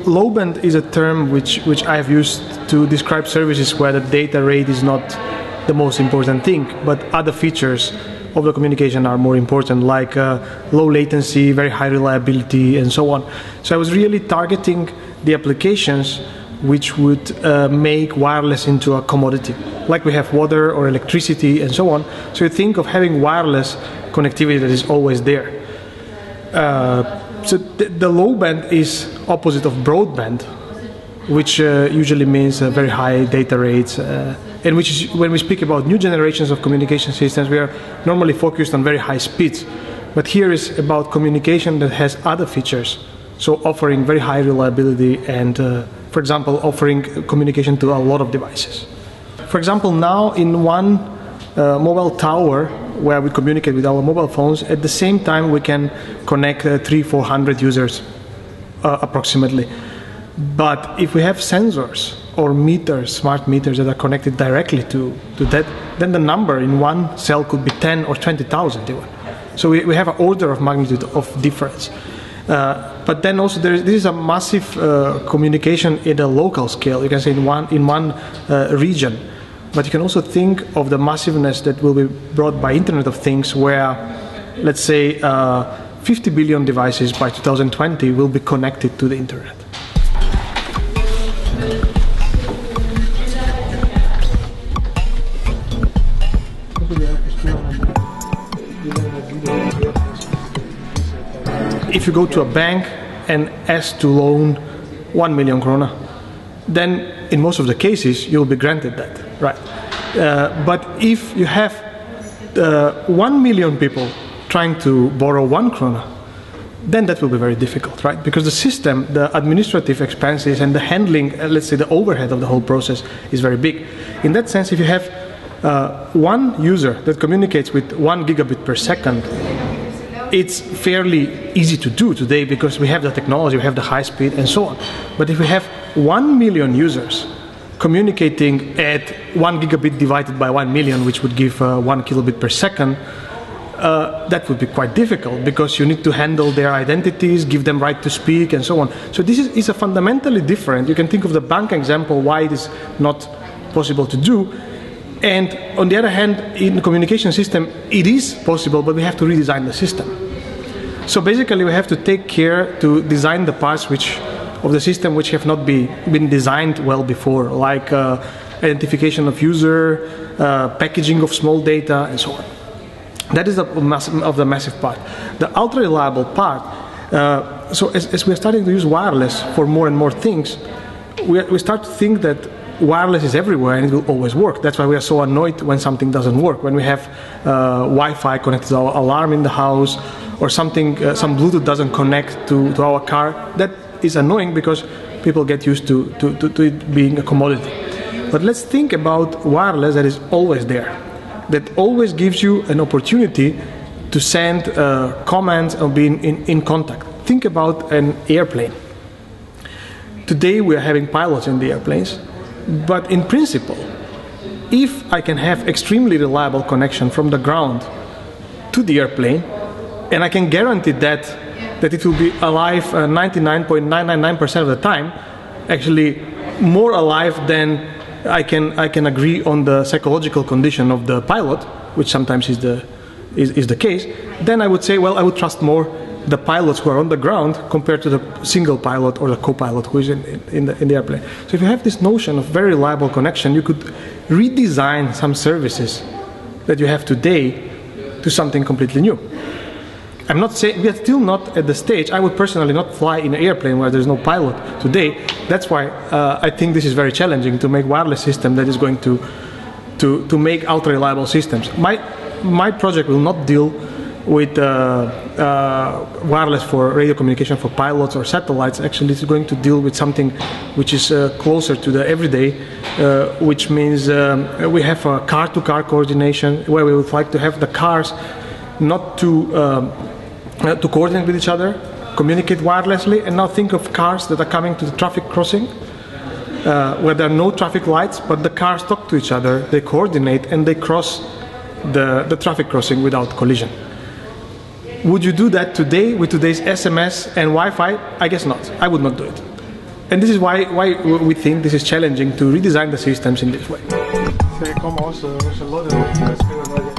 lowband is a term which I have used to describe services where the data rate is not the most important thing, but other features of the communication are more important, like low latency, very high reliability, and so on. So I was really targeting the applications which would make wireless into a commodity, like we have water or electricity and so on. So you think of having wireless connectivity that is always there. So the low band is opposite of broadband, which usually means very high data rates, and which is, when we speak about new generations of communication systems, we are normally focused on very high speeds. But here is about communication that has other features, so offering very high reliability and, for example, offering communication to a lot of devices. For example, now in one mobile tower where we communicate with our mobile phones, at the same time we can connect 300-400 users approximately. But if we have sensors or meters, smart meters that are connected directly to that, then the number in one cell could be 10 or 20,000 even. So we have an order of magnitude of difference. But then also this is a massive communication in a local scale, you can say in one region. But you can also think of the massiveness that will be brought by Internet of Things, where, let's say, 50 billion devices by 2020 will be connected to the Internet. If you go to a bank and ask to loan 1 million krona, then in most of the cases you'll be granted that, right? But if you have 1 million people trying to borrow 1 krona, then that will be very difficult, right? Because the system, the administrative expenses and the handling, let's say the overhead of the whole process is very big. In that sense, if you have one user that communicates with 1 gigabit per second, it's fairly easy to do today because we have the technology, we have the high speed and so on. But if we have 1 million users communicating at 1 gigabit divided by 1 million, which would give 1 kilobit per second, that would be quite difficult because you need to handle their identities, give them right to speak and so on. So this is a fundamentally different. You can think of the bank example, why it is not possible to do. And on the other hand, in the communication system, it is possible, but we have to redesign the system. So basically, we have to take care to design the parts of the system which have not been designed well before, like identification of user, packaging of small data, and so on. That is the massive part. The ultra-reliable part, so as we're starting to use wireless for more and more things, we start to think that wireless is everywhere and it will always work. That's why we are so annoyed when something doesn't work. When we have Wi-Fi connected to our alarm in the house, or something, some Bluetooth doesn't connect to our car, that is annoying because people get used to it being a commodity. But let's think about wireless that is always there, that always gives you an opportunity to send commands or be in contact. Think about an airplane. Today we are having pilots in the airplanes. But in principle, if I can have extremely reliable connection from the ground to the airplane, and I can guarantee that it will be alive 99.999% of the time, actually more alive than I can agree on the psychological condition of the pilot, which sometimes is the case, then I would say, well, I would trust more the pilots who are on the ground compared to the single pilot or the co-pilot who is in the airplane. So if you have this notion of very reliable connection, you could redesign some services that you have today to something completely new. I'm not saying, we are still not at the stage. I would personally not fly in an airplane where there's no pilot today. That's why I think this is very challenging to make wireless system that is going to make ultra reliable systems. My project will not deal with wireless for radio communication for pilots or satellites. Actually, it's going to deal with something which is closer to the everyday, which means we have a car-to-car coordination where we would like to have the cars not to coordinate with each other, communicate wirelessly, and now think of cars that are coming to the traffic crossing where there are no traffic lights, but the cars talk to each other, they coordinate, and they cross the traffic crossing without collision. Would you do that today with today's SMS and Wi-Fi? I guess not. I would not do it. And this is why we think this is challenging to redesign the systems in this way. Så jeg kommer også loddet.